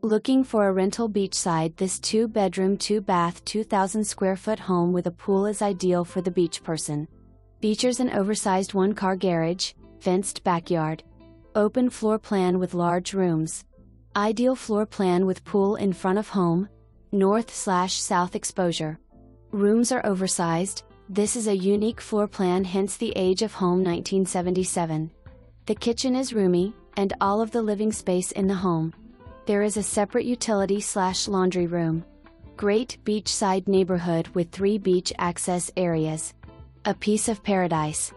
Looking for a rental beachside? This 2-bedroom 2-bath 2,000 square foot home with a pool is ideal for the beach person. Features an oversized 1-car garage, fenced backyard, open floor plan with large rooms. Ideal floor plan with pool in front of home, north/south exposure. Rooms are oversized. This is a unique floor plan, hence the age of home 1977. The kitchen is roomy, and all of the living space in the home. There is a separate utility/laundry room. Great beachside neighborhood with 3 beach access areas. A piece of paradise.